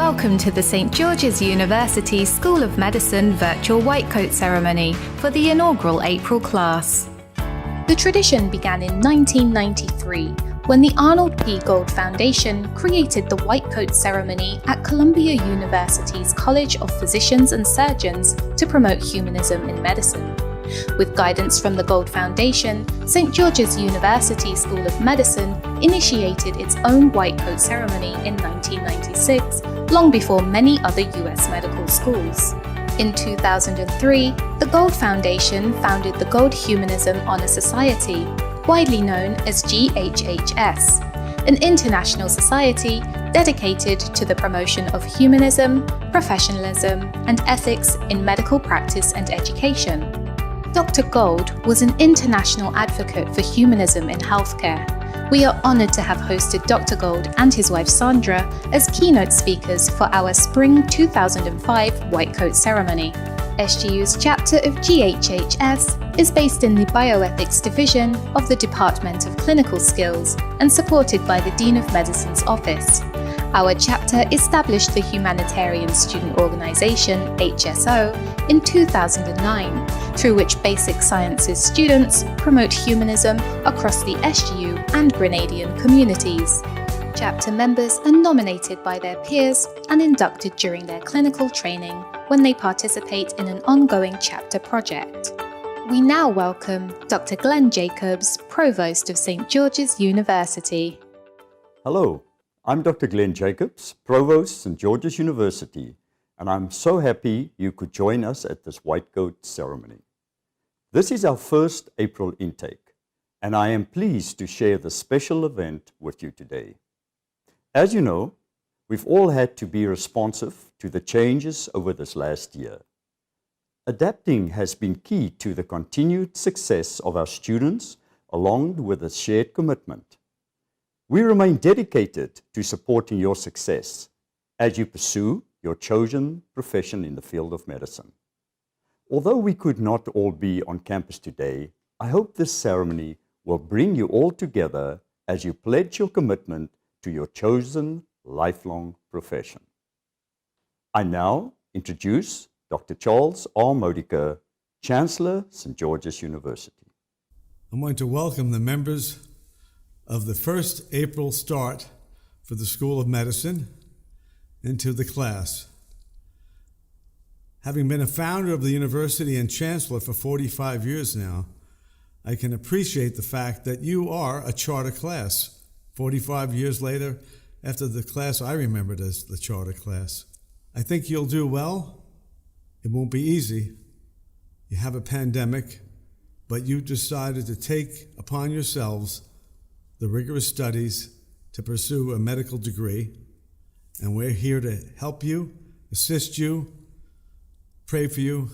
Welcome to the St. George's University School of Medicine virtual white coat ceremony for the inaugural April class. The tradition began in 1993 when the Arnold P. Gold Foundation created the white coat ceremony at Columbia University's College of Physicians and Surgeons to promote humanism in medicine. With guidance from the Gold Foundation, St. George's University School of Medicine initiated its own white coat ceremony in 1996, long before many other US medical schools. In 2003, the Gold Foundation founded the Gold Humanism Honor Society, widely known as GHHS, an international society dedicated to the promotion of humanism, professionalism, and ethics in medical practice and education. Dr. Gold was an international advocate for humanism in healthcare. We are honoured to have hosted Dr. Gold and his wife Sandra as keynote speakers for our Spring 2005 White Coat Ceremony. SGU's chapter of GHHS is based in the Bioethics Division of the Department of Clinical Skills and supported by the Dean of Medicine's office. Our chapter established the Humanitarian Student Organisation, HSO, in 2009, through which basic sciences students promote humanism across the SGU and Grenadian communities. Chapter members are nominated by their peers and inducted during their clinical training when they participate in an ongoing chapter project. We now welcome Dr. Glenn Jacobs, Provost of St. George's University. Hello, I'm Dr. Glenn Jacobs, Provost, St. George's University, and I'm so happy you could join us at this white coat ceremony. This is our first April intake, and I am pleased to share this special event with you today. As you know, we've all had to be responsive to the changes over this last year. Adapting has been key to the continued success of our students, along with a shared commitment. We remain dedicated to supporting your success as you pursue your chosen profession in the field of medicine. Although we could not all be on campus today, I hope this ceremony will bring you all together as you pledge your commitment to your chosen lifelong profession. I now introduce Dr. Charles R. Modica, Chancellor, St. George's University. I'm going to welcome the members of the first April start for the School of Medicine into the class. Having been a founder of the university and chancellor for 45 years now, I can appreciate the fact that you are a charter class 45 years later after the class I remembered as the charter class. I think you'll do well. It won't be easy. You have a pandemic, but you decided to take upon yourselves the rigorous studies to pursue a medical degree, and we're here to help you, assist you, pray for you,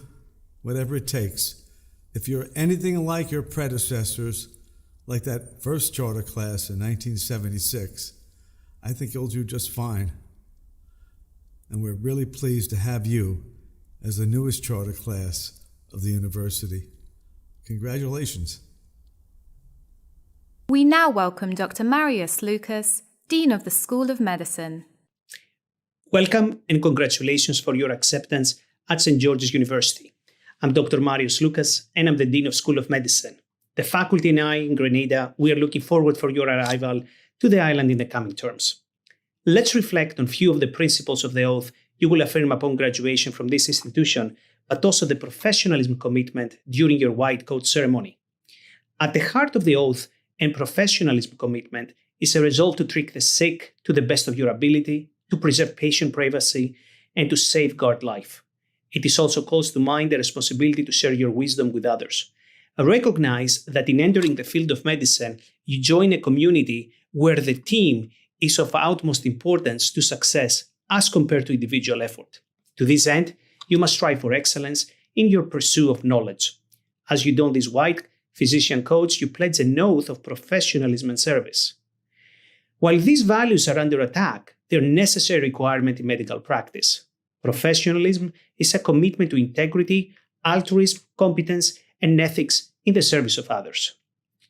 whatever it takes. If you're anything like your predecessors, like that first charter class in 1976, I think you'll do just fine. And we're really pleased to have you as the newest charter class of the university. Congratulations. We now welcome Dr. Marius Lucas, Dean of the School of Medicine. Welcome and congratulations for your acceptance at St. George's University. I'm Dr. Marius Lucas and I'm the Dean of School of Medicine. The faculty and I in Grenada, we are looking forward for your arrival to the island in the coming terms. Let's reflect on a few of the principles of the oath you will affirm upon graduation from this institution, but also the professionalism commitment during your white coat ceremony. At the heart of the oath and professionalism commitment is a resolve to treat the sick to the best of your ability, to preserve patient privacy, and to safeguard life. It is also calls to mind the responsibility to share your wisdom with others. Recognize that in entering the field of medicine, you join a community where the team is of utmost importance to success as compared to individual effort. To this end, you must strive for excellence in your pursuit of knowledge. As you don this white physician coats, you pledge an oath of professionalism and service. While these values are under attack, they are a necessary requirement in medical practice. Professionalism is a commitment to integrity, altruism, competence, and ethics in the service of others.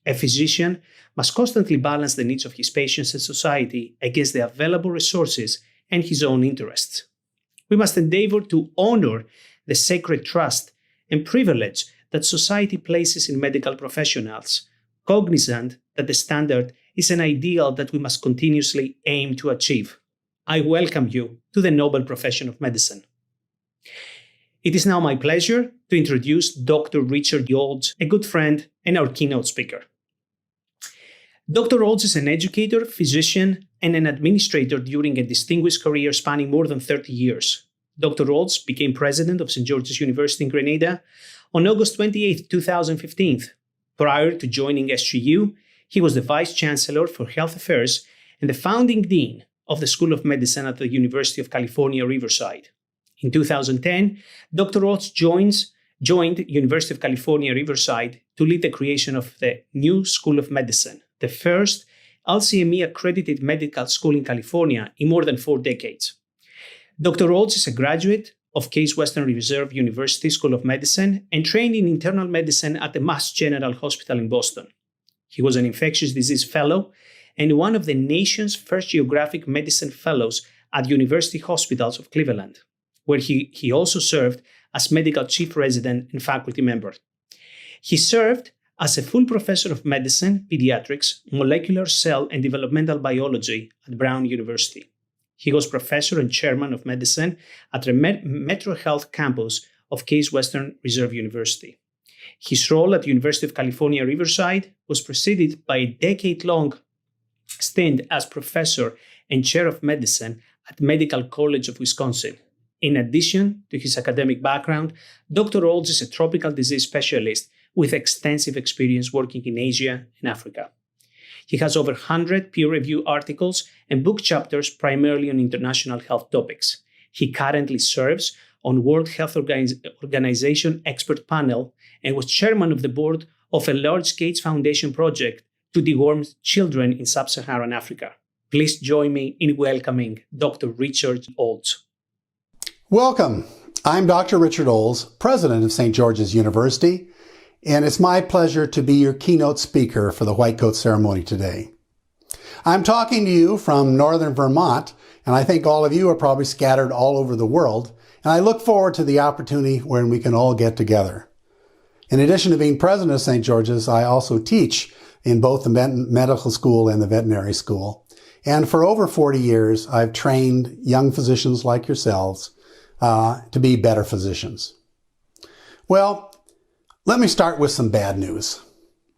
A physician must constantly balance the needs of his patients and society against the available resources and his own interests. We must endeavor to honor the sacred trust and privilege that society places in medical professionals, cognizant that the standard is an ideal that we must continuously aim to achieve. I welcome you to the noble profession of medicine. It is now my pleasure to introduce Dr. Richard Olds, a good friend and our keynote speaker. Dr. Olds is an educator, physician, and an administrator during a distinguished career spanning more than 30 years. Dr. Olds became president of St. George's University in Grenada on August 28, 2015. Prior to joining SGU, he was the Vice Chancellor for Health Affairs and the founding Dean of the School of Medicine at the University of California, Riverside. In 2010, Dr. Olds joined University of California, Riverside to lead the creation of the new School of Medicine, the first LCME-accredited medical school in California in more than 4 decades. Dr. Olds is a graduate of Case Western Reserve University School of Medicine and trained in internal medicine at the Mass General Hospital in Boston. He was an infectious disease fellow and one of the nation's first geographic medicine fellows at University Hospitals of Cleveland, where he also served as medical chief resident and faculty member. He served as a full professor of medicine, pediatrics, molecular cell and developmental biology at Brown University. He was professor and chairman of medicine at the Metro Health campus of Case Western Reserve University. His role at the University of California, Riverside was preceded by a decade-long stint as professor and chair of medicine at Medical College of Wisconsin. In addition to his academic background, Dr. Olds is a tropical disease specialist with extensive experience working in Asia and Africa. He has over 100 peer-reviewed articles and book chapters primarily on international health topics. He currently serves on World Health Organization expert panel and was chairman of the board of a large Gates Foundation project to deworm children in sub-Saharan Africa. Please join me in welcoming Dr. Richard Olds. Welcome. I'm Dr. Richard Olds, president of St. George's University, and it's my pleasure to be your keynote speaker for the White Coat ceremony today. I'm talking to you from northern Vermont, and I think all of you are probably scattered all over the world, and I look forward to the opportunity when we can all get together. In addition to being president of St. George's, I also teach in both the medical school and the veterinary school. And for over 40 years, I've trained young physicians like yourselves to be better physicians. Well, let me start with some bad news.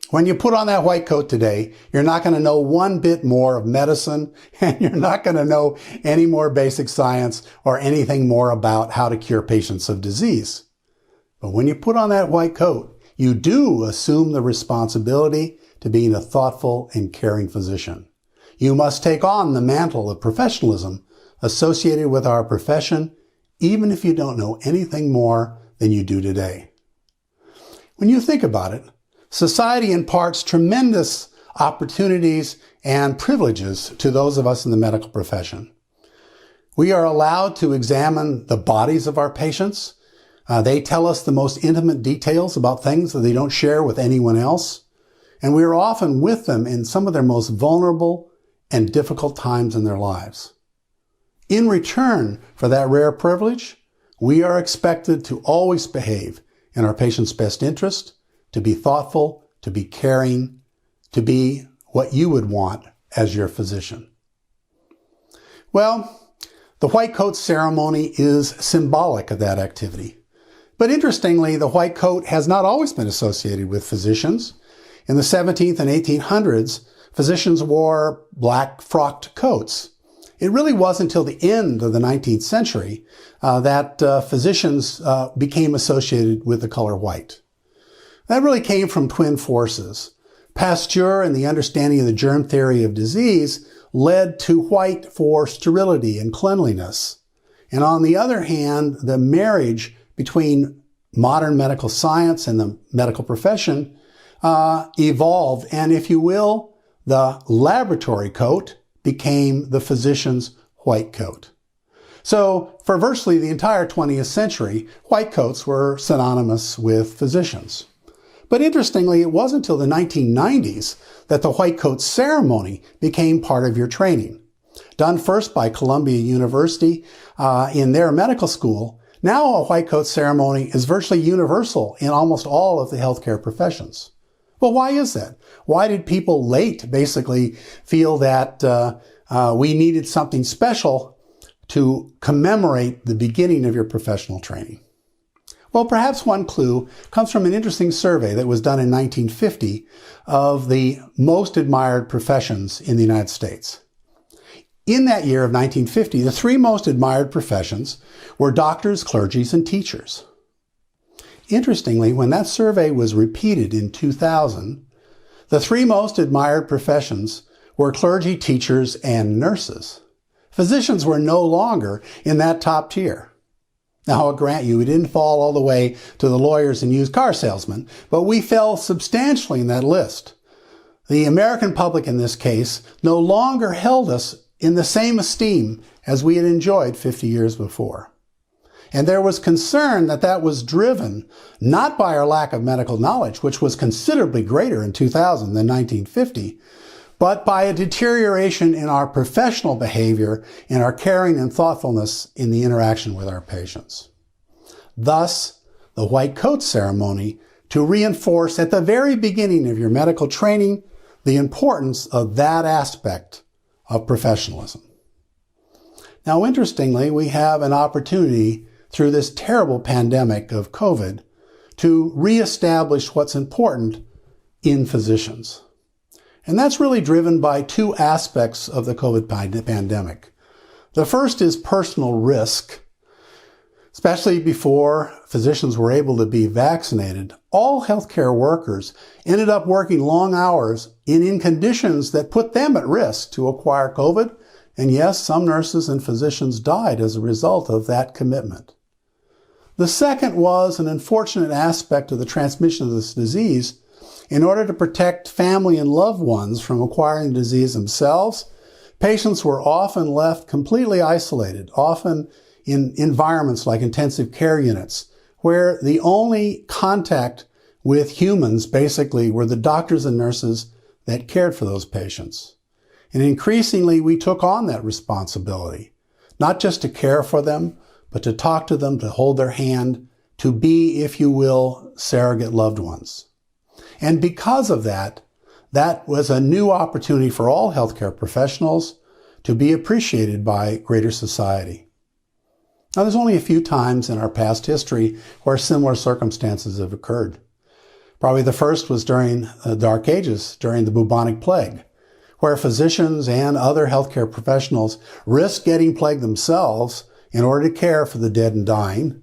When you put on that white coat today, you're not going to know one bit more of medicine, and you're not going to know any more basic science or anything more about how to cure patients of disease. But when you put on that white coat, you do assume the responsibility to being a thoughtful and caring physician. You must take on the mantle of professionalism associated with our profession, even if you don't know anything more than you do today. When you think about it, society imparts tremendous opportunities and privileges to those of us in the medical profession. We are allowed to examine the bodies of our patients. They tell us the most intimate details about things that they don't share with anyone else. And we are often with them in some of their most vulnerable and difficult times in their lives. In return for that rare privilege, we are expected to always behave in our patient's best interest, to be thoughtful, to be caring, to be what you would want as your physician. Well, the white coat ceremony is symbolic of that activity. But interestingly, the white coat has not always been associated with physicians. In the 17th and 1800s, physicians wore black frocked coats. It really wasn't until the end of the 19th century that physicians became associated with the color white. That really came from twin forces. Pasteur and the understanding of the germ theory of disease led to white for sterility and cleanliness. And on the other hand, the marriage between modern medical science and the medical profession evolved. And if you will, the laboratory coat became the physician's white coat. So for virtually the entire 20th century, white coats were synonymous with physicians. But interestingly, it wasn't until the 1990s that the white coat ceremony became part of your training. Done first by Columbia University in their medical school, now a white coat ceremony is virtually universal in almost all of the healthcare professions. Well, why is that? Why did people late basically feel that we needed something special to commemorate the beginning of your professional training? Well, perhaps one clue comes from an interesting survey that was done in 1950 of the most admired professions in the United States. In that year of 1950, the three most admired professions were doctors, clergies, and teachers. Interestingly, when that survey was repeated in 2000, the three most admired professions were clergy, teachers, and nurses. Physicians were no longer in that top tier. Now, I'll grant you, we didn't fall all the way to the lawyers and used car salesmen, but we fell substantially in that list. The American public in this case no longer held us in the same esteem as we had enjoyed 50 years before. And there was concern that that was driven not by our lack of medical knowledge, which was considerably greater in 2000 than 1950, but by a deterioration in our professional behavior, in our caring and thoughtfulness in the interaction with our patients. Thus, the white coat ceremony to reinforce at the very beginning of your medical training the importance of that aspect of professionalism. Now, interestingly, we have an opportunity through this terrible pandemic of COVID to reestablish what's important in physicians. And that's really driven by two aspects of the COVID pandemic. The first is personal risk. Especially before physicians were able to be vaccinated, all healthcare workers ended up working long hours in conditions that put them at risk to acquire COVID. And yes, some nurses and physicians died as a result of that commitment. The second was an unfortunate aspect of the transmission of this disease. In order to protect family and loved ones from acquiring the disease themselves, patients were often left completely isolated, often in environments like intensive care units, where the only contact with humans basically were the doctors and nurses that cared for those patients. And increasingly, we took on that responsibility, not just to care for them, but to talk to them, to hold their hand, to be, if you will, surrogate loved ones. And because of that, that was a new opportunity for all healthcare professionals to be appreciated by greater society. Now, there's only a few times in our past history where similar circumstances have occurred. Probably the first was during the Dark Ages, during the bubonic plague, where physicians and other healthcare professionals risked getting plague themselves in order to care for the dead and dying.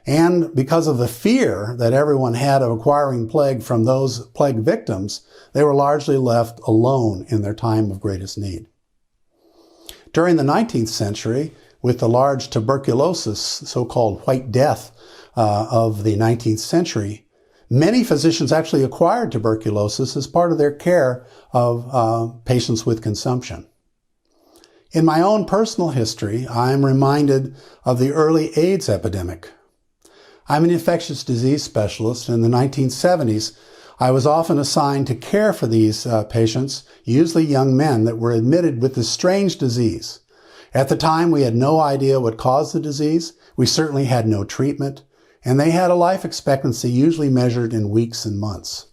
And because of the fear that everyone had of acquiring plague from those plague victims, they were largely left alone in their time of greatest need. During the 19th century, with the large tuberculosis, so-called White Death of the 19th century, many physicians actually acquired tuberculosis as part of their care of patients with consumption. In my own personal history, I am reminded of the early AIDS epidemic. I'm an infectious disease specialist. In the 1970s, I was often assigned to care for these patients, usually young men that were admitted with this strange disease. At the time, we had no idea what caused the disease. We certainly had no treatment, and they had a life expectancy usually measured in weeks and months.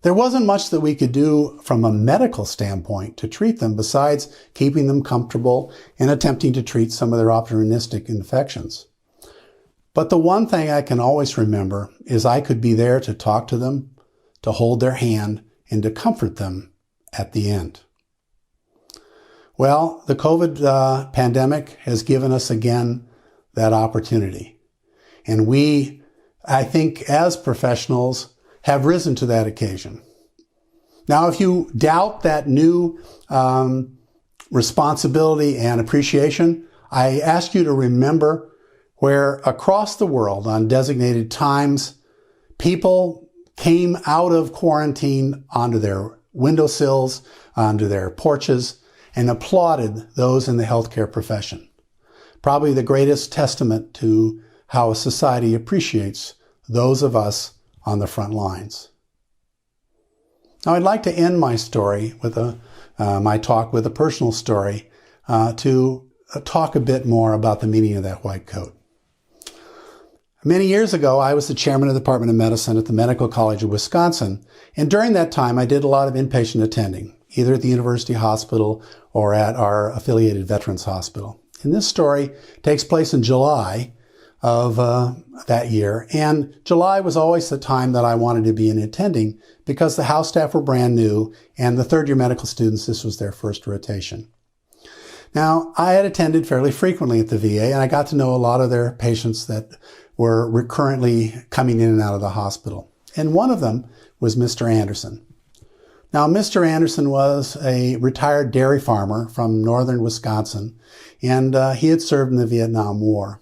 There wasn't much that we could do from a medical standpoint to treat them besides keeping them comfortable and attempting to treat some of their opportunistic infections. But the one thing I can always remember is I could be there to talk to them, to hold their hand, and to comfort them at the end. Well, the COVID pandemic has given us again that opportunity. And we, I think, as professionals, have risen to that occasion. Now, if you doubt that new responsibility and appreciation, I ask you to remember where across the world on designated times, people came out of quarantine onto their windowsills, onto their porches, and applauded those in the healthcare profession. Probably the greatest testament to how a society appreciates those of us on the front lines. Now, I'd like to end my story with my talk with a personal story to talk a bit more about the meaning of that white coat. Many years ago, I was the chairman of the Department of Medicine at the Medical College of Wisconsin, and during that time, I did a lot of inpatient attending, either at the University Hospital or at our affiliated Veterans Hospital. And this story takes place in July of that year, and July was always the time that I wanted to be in attending because the house staff were brand new, and the third-year medical students, this was their first rotation. Now, I had attended fairly frequently at the VA, and I got to know a lot of their patients that were recurrently coming in and out of the hospital. And one of them was Mr. Anderson. Now, Mr. Anderson was a retired dairy farmer from northern Wisconsin, and he had served in the Vietnam War.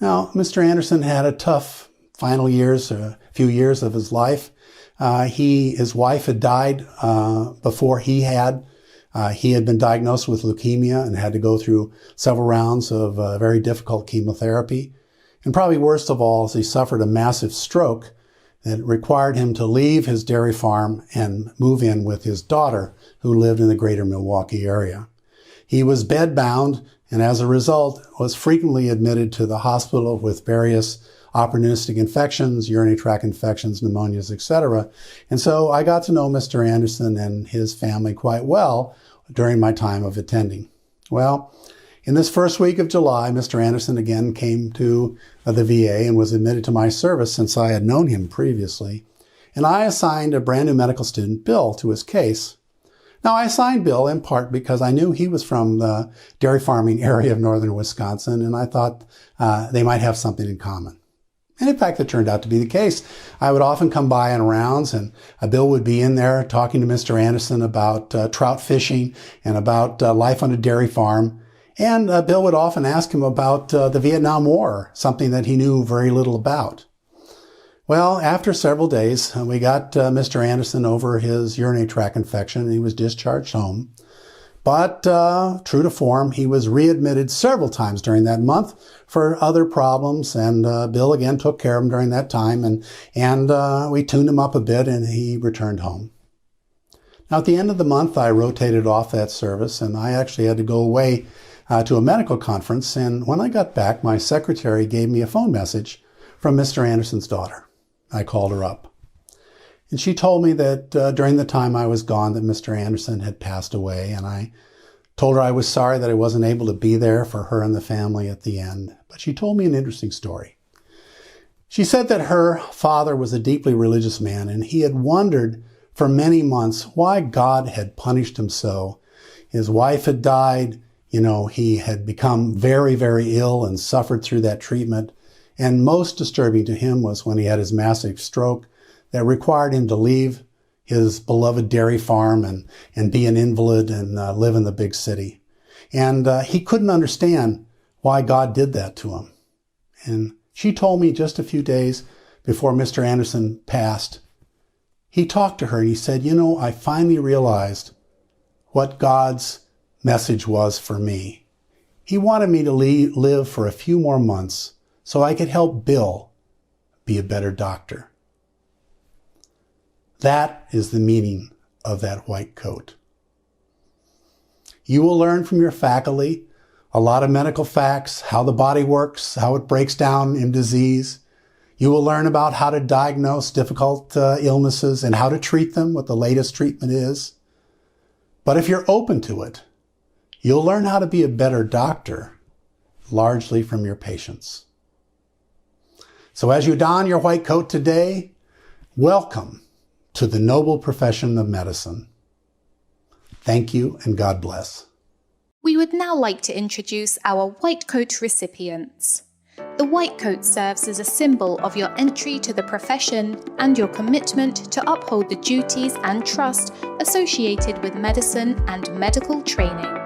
Now, Mr. Anderson had a tough final years, a few years of his life. His wife had died before he had. He had been diagnosed with leukemia and had to go through several rounds of very difficult chemotherapy. And probably worst of all is he suffered a massive stroke that required him to leave his dairy farm and move in with his daughter, who lived in the greater Milwaukee area. He was bedbound and as a result was frequently admitted to the hospital with various opportunistic infections, urinary tract infections, pneumonias, etc. And so I got to know Mr. Anderson and his family quite well during my time of attending. Well, in this first week of July, Mr. Anderson again came to the VA and was admitted to my service since I had known him previously. And I assigned a brand new medical student, Bill, to his case. Now, I assigned Bill in part because I knew he was from the dairy farming area of northern Wisconsin, and I thought they might have something in common. And in fact, it turned out to be the case. I would often come by on rounds, and Bill would be in there talking to Mr. Anderson about trout fishing and about life on a dairy farm. And Bill would often ask him about the Vietnam War, something that he knew very little about. Well, after several days, we got Mr. Anderson over his urinary tract infection, and he was discharged home. But true to form, he was readmitted several times during that month for other problems, and Bill again took care of him during that time, and we tuned him up a bit, and he returned home. Now, at the end of the month, I rotated off that service, and I actually had to go away to a medical conference, and when I got back, my secretary gave me a phone message from Mr. Anderson's daughter. I called her up, and she told me that during the time I was gone that Mr. Anderson had passed away, and I told her I was sorry that I wasn't able to be there for her and the family at the end. But she told me an interesting story. She said that her father was a deeply religious man, and he had wondered for many months why God had punished him so. His wife had died. He had become very, very ill and suffered through that treatment. And most disturbing to him was when he had his massive stroke that required him to leave his beloved dairy farm and be an invalid and live in the big city. And he couldn't understand why God did that to him. And she told me just a few days before Mr. Anderson passed, he talked to her and he said, I finally realized what God's message was for me. He wanted me to live for a few more months so I could help Bill be a better doctor. That is the meaning of that white coat. You will learn from your faculty a lot of medical facts, how the body works, how it breaks down in disease. You will learn about how to diagnose difficult illnesses and how to treat them, what the latest treatment is. But if you're open to it, you'll learn how to be a better doctor, largely from your patients. So as you don your white coat today, welcome to the noble profession of medicine. Thank you and God bless. We would now like to introduce our white coat recipients. The white coat serves as a symbol of your entry to the profession and your commitment to uphold the duties and trust associated with medicine and medical training.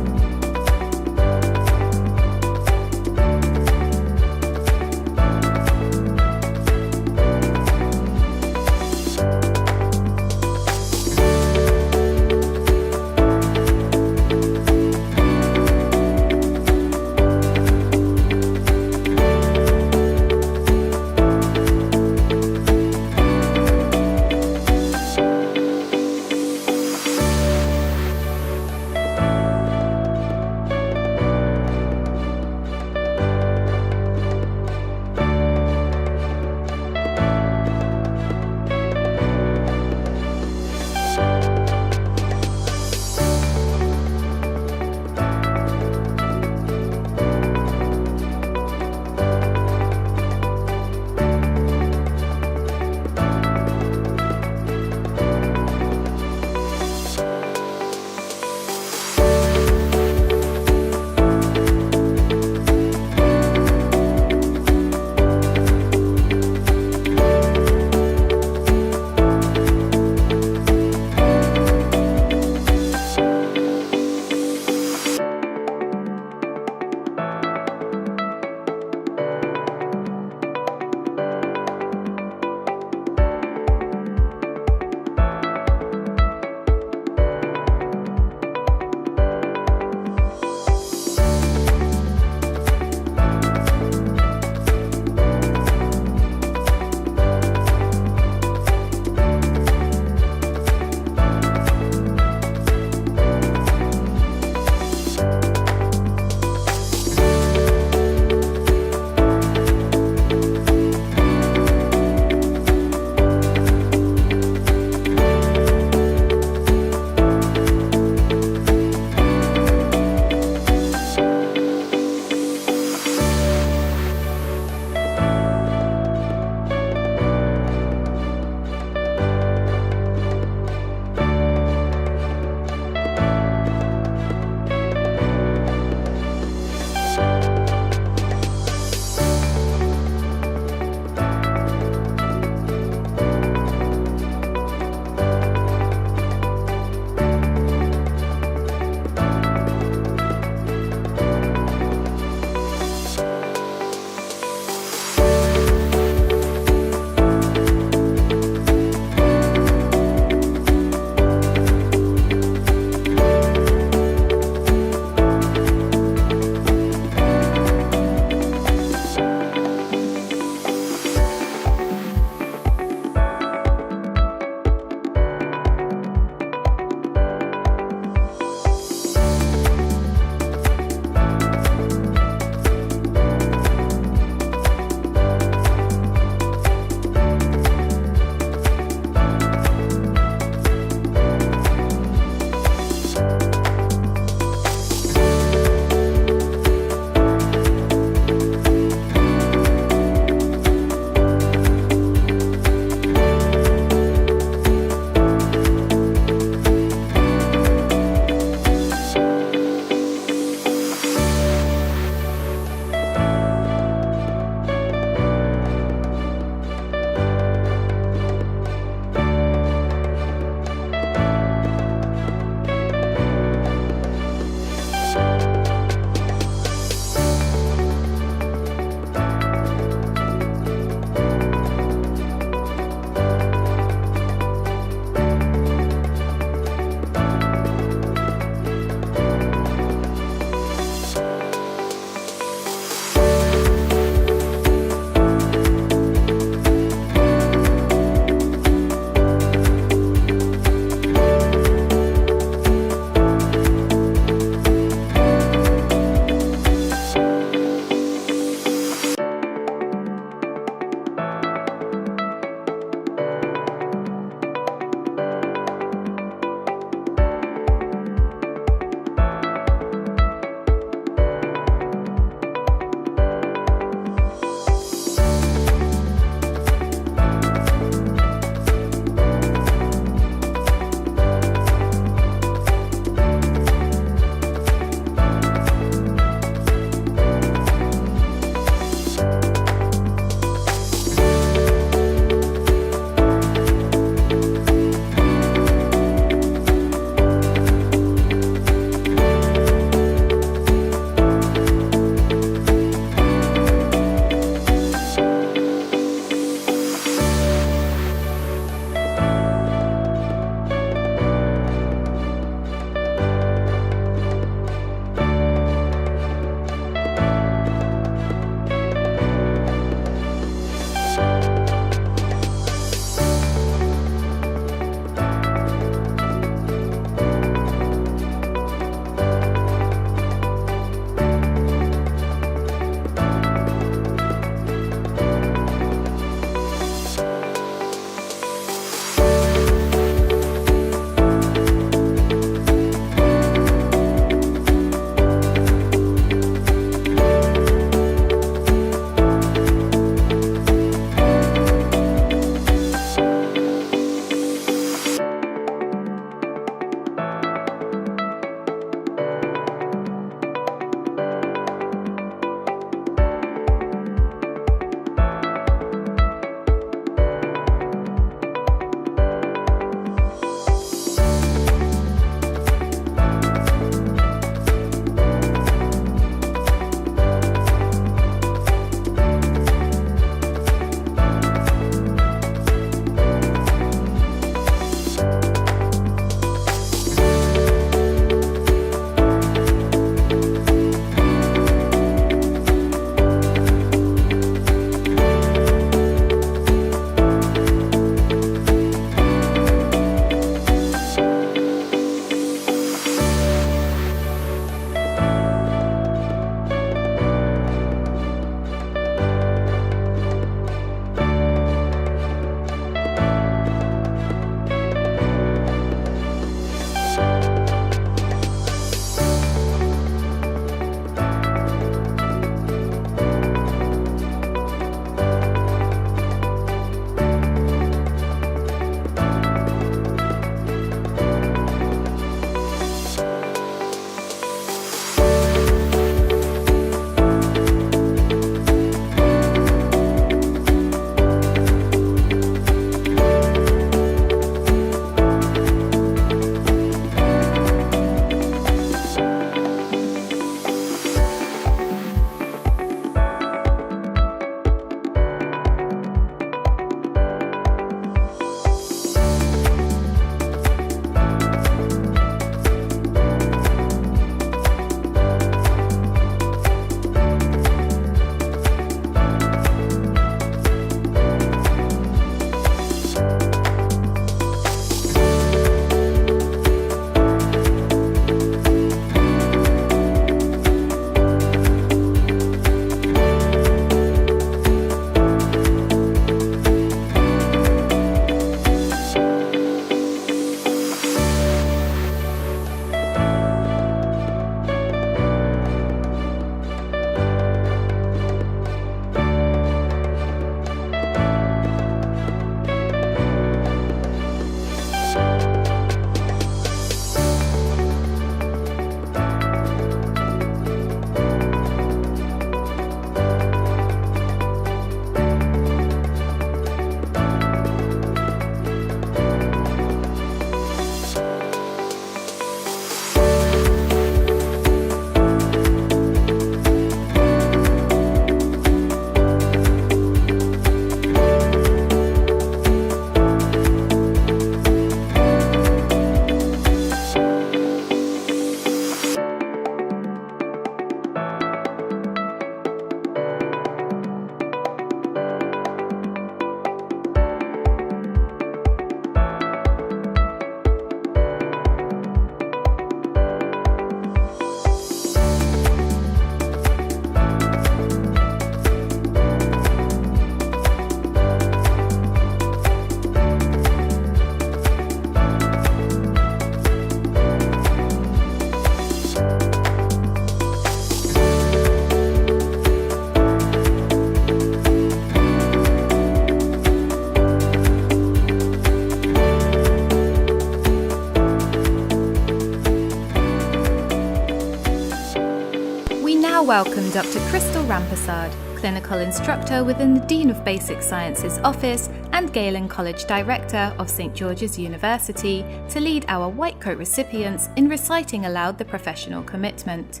welcome Dr. Crystal Rampersad, Clinical Instructor within the Dean of Basic Sciences Office and Galen College Director of St. George's University, to lead our White Coat recipients in reciting aloud the professional commitment.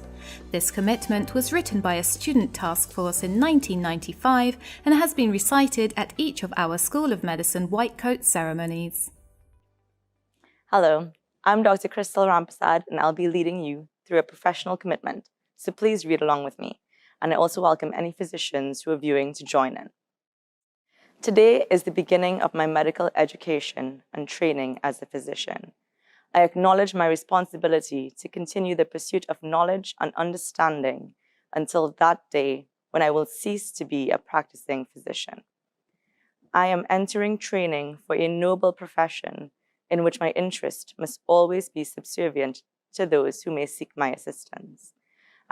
This commitment was written by a student task force in 1995 and has been recited at each of our School of Medicine White Coat ceremonies. Hello, I'm Dr. Crystal Rampersad, and I'll be leading you through a professional commitment, so please read along with me. And I also welcome any physicians who are viewing to join in. Today is the beginning of my medical education and training as a physician. I acknowledge my responsibility to continue the pursuit of knowledge and understanding until that day when I will cease to be a practicing physician. I am entering training for a noble profession in which my interest must always be subservient to those who may seek my assistance.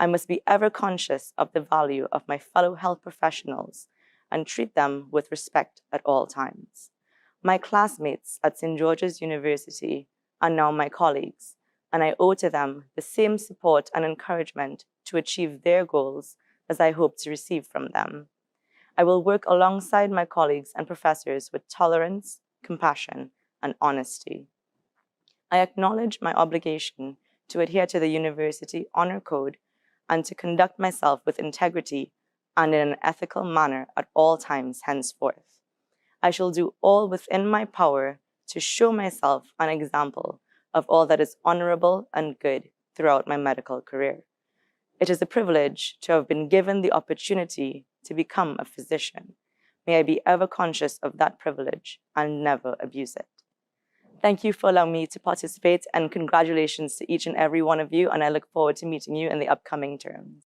I must be ever conscious of the value of my fellow health professionals and treat them with respect at all times. My classmates at St. George's University are now my colleagues, and I owe to them the same support and encouragement to achieve their goals as I hope to receive from them. I will work alongside my colleagues and professors with tolerance, compassion, and honesty. I acknowledge my obligation to adhere to the University Honor Code and to conduct myself with integrity and in an ethical manner at all times henceforth. I shall do all within my power to show myself an example of all that is honorable and good throughout my medical career. It is a privilege to have been given the opportunity to become a physician. May I be ever conscious of that privilege and never abuse it. Thank you for allowing me to participate, and congratulations to each and every one of you, and I look forward to meeting you in the upcoming terms.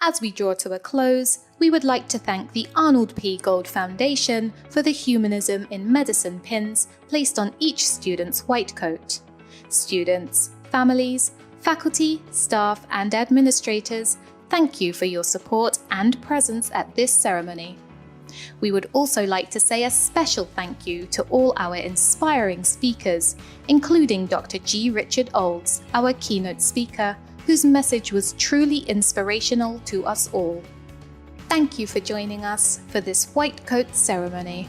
As we draw to a close, we would like to thank the Arnold P. Gold Foundation for the Humanism in Medicine pins placed on each student's white coat. Students, families, faculty, staff, and administrators, thank you for your support and presence at this ceremony. We would also like to say a special thank you to all our inspiring speakers, including Dr. G. Richard Olds, our keynote speaker, whose message was truly inspirational to us all. Thank you for joining us for this White Coat ceremony.